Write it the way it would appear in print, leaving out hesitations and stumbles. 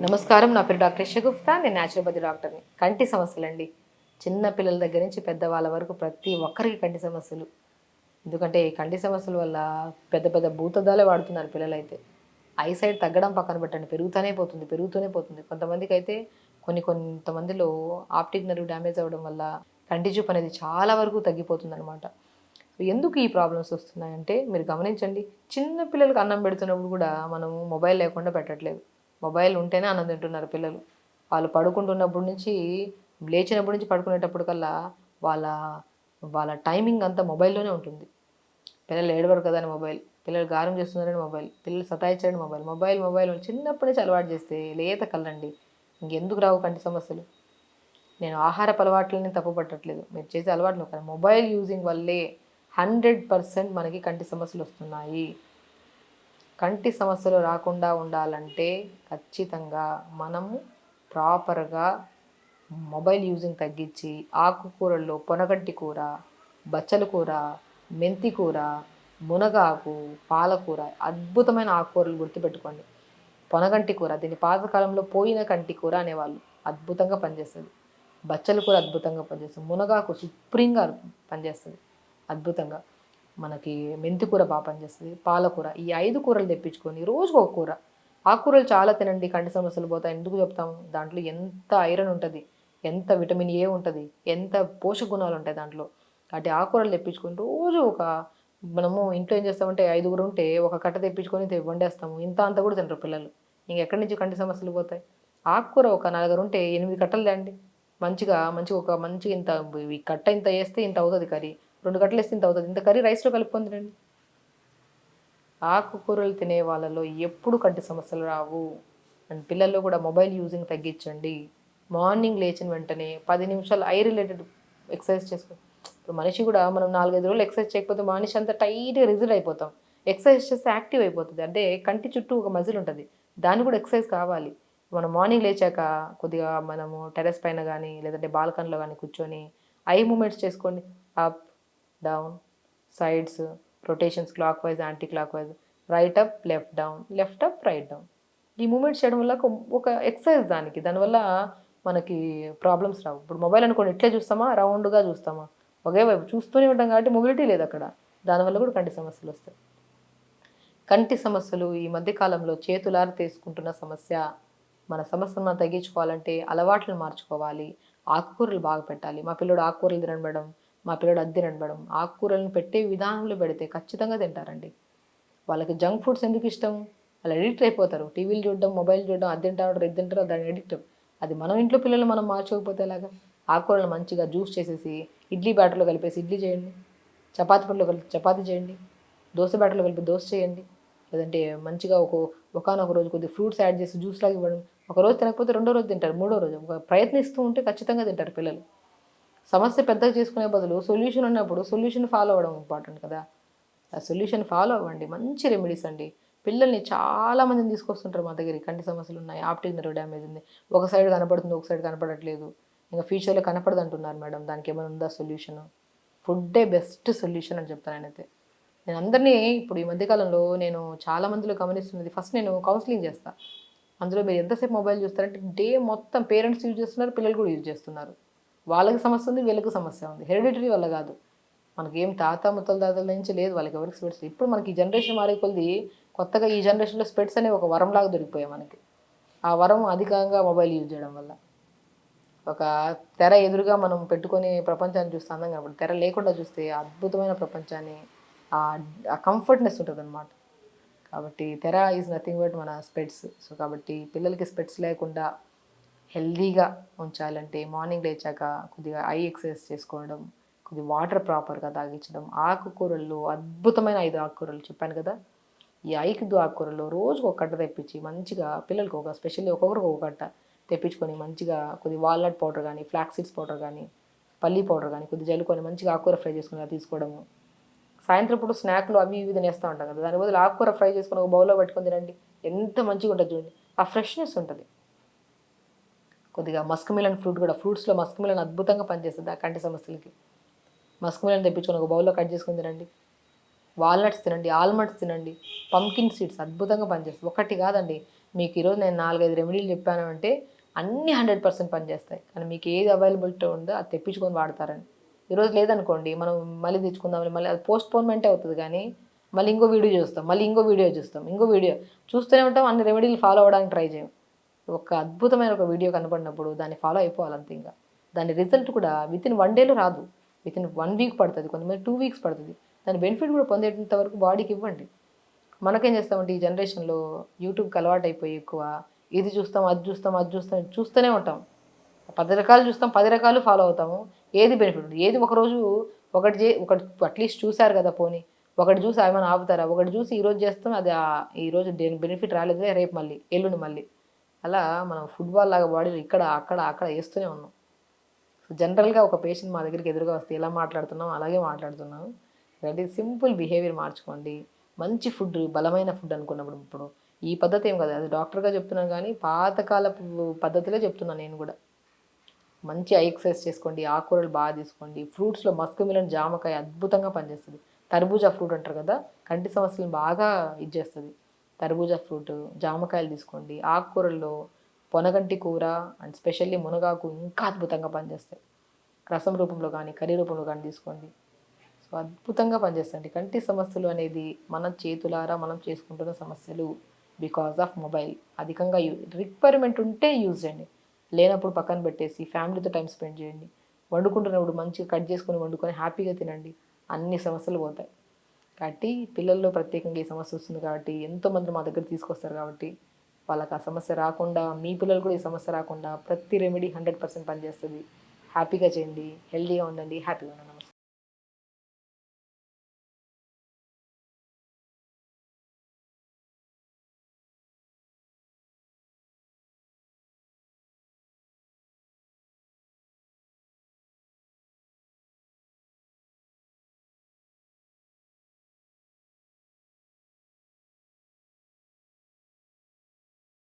నమస్కారం. నా పేరు డాక్టర్ షగుఫ్తా. నేను న్యాచురోపతి డాక్టర్ని. కంటి సమస్యలండి. చిన్న పిల్లల దగ్గర నుంచి పెద్దవాళ్ళ వరకు ప్రతి ఒక్కరికి కంటి సమస్యలు. ఎందుకంటే ఈ కంటి సమస్యల వల్ల పెద్ద పెద్ద భూతద్దాలే వాడుతున్నారు పిల్లలైతే. ఐసైట్ తగ్గడం పక్కన పెట్టండి, పెరుగుతూనే పోతుంది, పెరుగుతూనే పోతుంది. కొంతమందికైతే కొంతమందిలో ఆప్టిక్ నర్వ్ డ్యామేజ్ అవ్వడం వల్ల కంటి చూపు అనేది చాలా వరకు తగ్గిపోతుందనమాట. ఎందుకు ఈ ప్రాబ్లమ్స్ వస్తున్నాయంటే మీరు గమనించండి. చిన్న పిల్లలకి అన్నం పెడుతున్నప్పుడు కూడా మనము మొబైల్ లేకుండా పెట్టట్లేదు. మొబైల్ ఉంటేనే అన్నం తింటున్నారు పిల్లలు. వాళ్ళు పడుకుంటున్నప్పటి నుంచి లేచినప్పటి నుంచి పడుకునేటప్పుడు కల్లా వాళ్ళ వాళ్ళ టైమింగ్ అంతా మొబైల్లోనే ఉంటుంది. పిల్లలు ఏడవరు కదా అని మొబైల్, పిల్లలు గారం చేస్తున్నారని మొబైల్, పిల్లలు సతాయించడం మొబైల్, మొబైల్ మొబైల్ చిన్నప్పటి నుంచి అలవాటు చేస్తే లేత కళ్ళండి. ఇంకెందుకు రావు కంటి సమస్యలు? నేను ఆహారపు అలవాట్లని తప్పు పట్టట్లేదు, మీరు చేసే అలవాట్లు కానీ మొబైల్ యూజింగ్ వల్లే 100% మనకి కంటి సమస్యలు వస్తున్నాయి. కంటి సమస్యలు రాకుండా ఉండాలంటే ఖచ్చితంగా మనము ప్రాపర్గా మొబైల్ యూజింగ్ తగ్గించి ఆకుకూరల్లో పొనగంటి కూర, బచ్చల కూర, మెంతి కూర, మునగాకు, పాలకూర అద్భుతమైన ఆకుకూరలు గుర్తుపెట్టుకోండి. పొనగంటి కూర, దీన్ని పాతకాలంలో పోయిన కంటి కూర అనేవాళ్ళు. అద్భుతంగా పనిచేస్తుంది. బచ్చల కూర అద్భుతంగా పనిచేస్తుంది. మునగాకు సుప్రీంగా పనిచేస్తుంది అద్భుతంగా. మనకి మెంతి కూర బాగా పనిచేస్తుంది. పాలకూర, ఈ 5 కూరలు తెప్పించుకొని రోజుకు ఒక కూర. ఆకుకూరలు చాలా తినండి, కంటి సమస్యలు పోతాయి. ఎందుకు చెప్తాము? దాంట్లో ఎంత ఐరన్ ఉంటుంది, ఎంత విటమిన్ ఏ ఉంటుంది, ఎంత పోషక గుణాలు ఉంటాయి దాంట్లో. కాబట్టి ఆకుకూరలు తెప్పించుకొని రోజు మనము ఇంట్లో ఏం చేస్తామంటే 5గురు ఉంటే ఒక కట్ట తెప్పించుకొని వండేస్తాము. ఇంత అంత కూడా తింటారు పిల్లలు. ఇంకెక్కడి నుంచి కంటి సమస్యలు పోతాయి? ఆకుకూర ఒక 4 ఉంటే 8 కట్టలు తేండి. మంచిగా మంచిగా ఇంత ఈ కట్ట ఇంత వేస్తే ఇంత అవుతుంది కర్రీ, 2 కట్టలు వేస్తే ఇంత అవుతుంది. ఇంత కర్రీ రైస్లో కలుపుకొని తినండి. ఆకుకూరలు తినే వాళ్ళలో ఎప్పుడు కంటి సమస్యలు రావు. అండ్ పిల్లల్లో కూడా మొబైల్ యూజింగ్ తగ్గించండి. మార్నింగ్ లేచిన వెంటనే 10 నిమిషాలు ఐ రిలేటెడ్ ఎక్సర్సైజ్ చేసుకో. ఇప్పుడు మనిషి కూడా మనం 4-5 రోజులు ఎక్సర్సైజ్ చేయకపోతే మనిషి అంతా టైట్గా రిజిడ్ అయిపోతాం. ఎక్సర్సైజ్ చేస్తే యాక్టివ్ అయిపోతుంది. అంటే కంటి చుట్టూ ఒక మజిల్ ఉంటుంది, దాన్ని కూడా ఎక్సర్సైజ్ కావాలి. మనం మార్నింగ్ లేచాక కొద్దిగా మనము టెర్రస్ పైన కానీ లేదంటే బాల్కనీలో కానీ కూర్చొని ఐ మూమెంట్స్ చేసుకోండి. Up, down, sides, rotations, clock wise, anti clock wise, right up, left down, left up, right down. ఈ మూమెంట్స్ చేయడం వల్ల ఒక ఎక్సర్సైజ్ దానివల్ల మనకి ప్రాబ్లమ్స్ రావు. ఇప్పుడు మొబైల్ అనుకోండి, ఇట్లే చూస్తామా, రౌండ్గా చూస్తామా, ఒకే వైపు చూస్తూనే ఉంటాం కాబట్టి మొబిలిటీ లేదు అక్కడ. దానివల్ల కూడా కంటి సమస్యలు వస్తాయి. కంటి సమస్యలు ఈ మధ్యకాలంలో చేతులారి తీసుకుంటున్న సమస్య. మన సమస్యను మనం తగ్గించుకోవాలంటే అలవాట్లను మార్చుకోవాలి. ఆకుకూరలు బాగా పెట్టాలి. మా పిల్లడు ఆకుకూరలు తినడం మేడం, మా పిల్లడు అది తినడం మేడం. ఆకుకూరలను పెట్టే విధానంలో పెడితే ఖచ్చితంగా తింటారండి. వాళ్ళకి జంక్ ఫుడ్స్ ఎందుకు ఇష్టం? వాళ్ళు ఎడిక్ట్ అయిపోతారు. టీవీలు చూడడం, మొబైల్ చూడడం, అది తింటారు, ఇది తింటారు, దాన్ని ఎడిక్ట్. అది మనం ఇంట్లో పిల్లలు మనం మార్చుకోకపోతే ఎలాగా? ఆకుకూరలు మంచిగా జ్యూస్ చేసేసి ఇడ్లీ బ్యాటర్లో కలిపేసి ఇడ్లీ చేయండి, చపాతీ పిండిలో కలిపి చపాతీ చేయండి, దోశ బ్యాటర్లో కలిపి దోశ చేయండి. లేదంటే మంచిగా ఒకానొక రోజు కొద్దిగా ఫ్రూట్స్ యాడ్ చేసి జ్యూస్ లాగా ఇవ్వడం. ఒక రోజు తినకపోతే రెండో రోజు తింటారు, మూడో రోజు ప్రయత్నిస్తూ ఉంటే ఖచ్చితంగా తింటారు పిల్లలు. సమస్య పెద్దగా చేసుకునే బదులు సొల్యూషన్ ఉన్నప్పుడు సొల్యూషన్ ఫాలో అవ్వడం ఇంపార్టెంట్ కదా. ఆ సొల్యూషన్ ఫాలో అవ్వండి. మంచి రెమెడీస్ అండి. పిల్లల్ని చాలామందిని తీసుకొస్తుంటారు మా దగ్గరికి. కంటి సమస్యలు ఉన్నాయి, ఆప్టిక్ నర్వ్ డ్యామేజ్ ఉంది, ఒక సైడ్ కనపడుతుంది, ఒక సైడ్ కనపడట్లేదు, ఇంకా ఫ్యూచర్లో కనపడదు అంటున్నారు మేడం. దానికి ఏమైనా ఉందా సొల్యూషన్? ఫుడ్డే బెస్ట్ సొల్యూషన్ అని చెప్తాను నేనైతే. నేను అందరినీ ఇప్పుడు ఈ మధ్యకాలంలో నేను చాలా మందిలో గమనిస్తున్నది, ఫస్ట్ నేను కౌన్సిలింగ్ చేస్తాను. అందులో మీరు ఎంతసేపు మొబైల్ చూస్తారంటే డే మొత్తం పేరెంట్స్ యూజ్ చేస్తున్నారు, పిల్లలు కూడా యూజ్ చేస్తున్నారు. వాళ్ళకి సమస్య ఉంది, వీళ్ళకి సమస్య ఉంది. హెరిడిటరీ వల్ల కాదు, మనకి ఏం ముత్తల తాతల నుంచి లేదు వాళ్ళకి ఎవరికి స్పెట్స్. ఇప్పుడు మనకి ఈ జనరేషన్ మారే కొద్ది కొత్తగా ఈ జనరేషన్లో స్పెట్స్ అనేవి ఒక వరంలాగా దొరికిపోయాయి మనకి. ఆ వరం అధికంగా మొబైల్ యూజ్ చేయడం వల్ల. ఒక తెర ఎదురుగా మనం పెట్టుకొని ప్రపంచాన్ని చూస్తే అందంగా కనపడుతుంది. తెర లేకుండా చూస్తే అద్భుతమైన ప్రపంచాన్ని, ఆ కంఫర్ట్నెస్ ఉంటుంది అనమాట. కాబట్టి తెర ఈజ్ నథింగ్ బట్ మన స్పెట్స్. సో కాబట్టి పిల్లలకి స్పెట్స్ లేకుండా హెల్దీగా ఉంచాలంటే మార్నింగ్ లేచాక కొద్దిగా ఐ ఎక్సర్సైజ్ చేసుకోవడం, కొద్దిగా వాటర్ ప్రాపర్గా తాగించడం, ఆకుకూరల్లో అద్భుతమైన 5 ఆకుకూరలు చెప్పాను కదా. ఈ 5 ఆకుకూరల్లో రోజుకు ఒక కట్ట తెప్పించి మంచిగా పిల్లలకు స్పెషల్లీ ఒక్కొక్కరికి ఒక కట్ట తెప్పించుకొని మంచిగా కొద్ది వాల్నట్ పౌడర్ కానీ, ఫ్లాక్స్ సీడ్స్ పౌడర్ కానీ, పల్లీ పౌడర్ కానీ కొద్దిగా జల్లుకొని మంచిగా ఆకుకూర ఫ్రై చేసుకుని అలా తీసుకోవడము. సాయంత్రం పూట స్నాక్లు అవి ఇవి తినేస్తూ ఉంటాం కదా, దాని బదులు ఆకుకూర ఫ్రై చేసుకొని ఒక బౌల్లో పెట్టుకొని తినండి. ఎంత మంచిగా ఉంటుంది చూడండి, ఆ ఫ్రెష్నెస్ ఉంటుంది. కొద్దిగా మస్క్ మిలన్ ఫ్రూట్ కూడా, ఫ్రూట్స్లో మస్క్ మిలన్ అద్భుతంగా పనిచేస్తుంది ఆ కంటి సమస్యలకి. మస్క్ మిలన్ తెప్పించుకొని ఒక బౌల్లో కట్ చేసుకొని తినండి. వాల్నట్స్ తినండి, ఆల్మండ్స్ తినండి, పంకిన్ సీడ్స్ అద్భుతంగా పనిచేస్తాయి. ఒకటి కాదండి, మీకు ఈరోజు నేను 4, 5 రెమెడీలు చెప్పాను అంటే అన్నీ 100% పనిచేస్తాయి. కానీ మీకు ఏది అవైలబిలిటీ ఉందో అది తెప్పించుకొని వాడతారని. ఈరోజు లేదనుకోండి, మనం మళ్ళీ తెచ్చుకుందామని మళ్ళీ అది పోస్ట్‌పోన్‌మెంటే అవుతది కానీ, మళ్ళీ ఇంకో వీడియో చూస్తాం, మళ్ళీ ఇంకో వీడియో చూస్తాం, ఇంకో వీడియో చూస్తూనే ఉంటాం. అన్ని రెమెడీలు ఫాలో అవ్వడానికి ట్రై చేయం. ఒక అద్భుతమైన ఒక వీడియో కనపడినప్పుడు దాన్ని ఫాలో అయిపోవాలి అంతే ఇంక. దాని రిజల్ట్ కూడా వితిన్ 1 డేలో రాదు. వితిన్ 1 వీక్ పడుతుంది, కొంతమంది 2 వీక్స్ పడుతుంది. దాని బెనిఫిట్ కూడా పొందేంత వరకు బాడీకి ఇవ్వండి. మనకేం చేస్తామంటే ఈ జనరేషన్‌లో యూట్యూబ్‌కి అలవాటైపోయి ఎక్కువ ఇది చూస్తాం, అది చూస్తాం, అది చూస్తాం, చూస్తూనే ఉంటాం. 10 రకాలు చూస్తాం, 10 రకాలు ఫాలో అవుతాము. ఏది బెనిఫిట్ ఉండదు. ఏది ఒకరోజు ఒకటి అట్‌లీస్ట్ చూసారు కదా పోనీ. ఒకటి చూసి ఏమైనా ఆపుతారా? ఒకటి చూసి ఈరోజు చేస్తాం, అది ఈరోజు దేని బెనిఫిట్ రాలేదులే, రేపు మళ్ళీ, ఎల్లుండి మళ్ళీ. అలా మనం ఫుట్‌బాల్ లాగా బాడీలో ఇక్కడ, అక్కడ, అక్కడ ఏస్తూనే ఉన్నాం. సో, జనరల్‌గా ఒక పేషెంట్ మా దగ్గరికి ఎదురుగా వస్తే ఎలా మాట్లాడుతున్నామో అలాగే మాట్లాడుతున్నాను. కాబట్టి సింపుల్ బిహేవియర్ మార్చుకోండి. మంచి ఫుడ్, బలమైన ఫుడ్ అనుకున్నప్పుడు ఇప్పుడు ఈ పద్ధతి ఏం కాదు. అది డాక్టర్‌గా చెప్తున్నాను గానీ, పాతకాలపు పద్ధతులే చెప్తున్నాను నేను గూడా. మంచి ఎక్సర్సైజ్ చేసుకోండి, ఆకుకూరలు బాగా తీసుకోండి. ఫ్రూట్స్‌లో మస్క్ మిలన్, జామకాయ అద్భుతంగా పనిచేస్తది. తర్బూజా ఫ్రూట్ అంటారు కదా! కంటి సమస్యలను బాగా ఇది చేస్తది. తర్బూజా ఫ్రూటు, జామకాయలు తీసుకోండి. ఆకుకూరల్లో పొనగంటి కూర అండ్ స్పెషల్లీ మునగాకు ఇంకా అద్భుతంగా పనిచేస్తాయి. రసం రూపంలో కానీ, కర్రీ రూపంలో కానీ తీసుకోండి. సో, అద్భుతంగా పనిచేస్తాయండి. కంటి సమస్యలు అనేది మన చేతులారా మనం చేసుకుంటున్న సమస్యలు. Because of mobile. అధికంగా రిక్వైర్మెంట్ ఉంటే యూజ్ చేయండి. లేనప్పుడు పక్కన పెట్టేసి ఫ్యామిలీతో టైం స్పెండ్ చేయండి. వండుకుంటున్నప్పుడు మంచిగా కట్ చేసుకొని వండుకొని హ్యాపీగా తినండి. అన్ని సమస్యలు పోతాయి. కాబట్టి పిల్లల్లో ప్రత్యేకంగా ఈ సమస్య వస్తుంది కాబట్టి ఎంతోమంది మా దగ్గర తీసుకొస్తారు కాబట్టి వాళ్ళకి ఆ సమస్య రాకుండా, మీ పిల్లలు కూడా ఈ సమస్య రాకుండా ప్రతి రెమెడీ 100% పనిచేస్తుంది. హ్యాపీగా చేయండి, హెల్తీగా ఉండండి, హ్యాపీగా ఉండండి.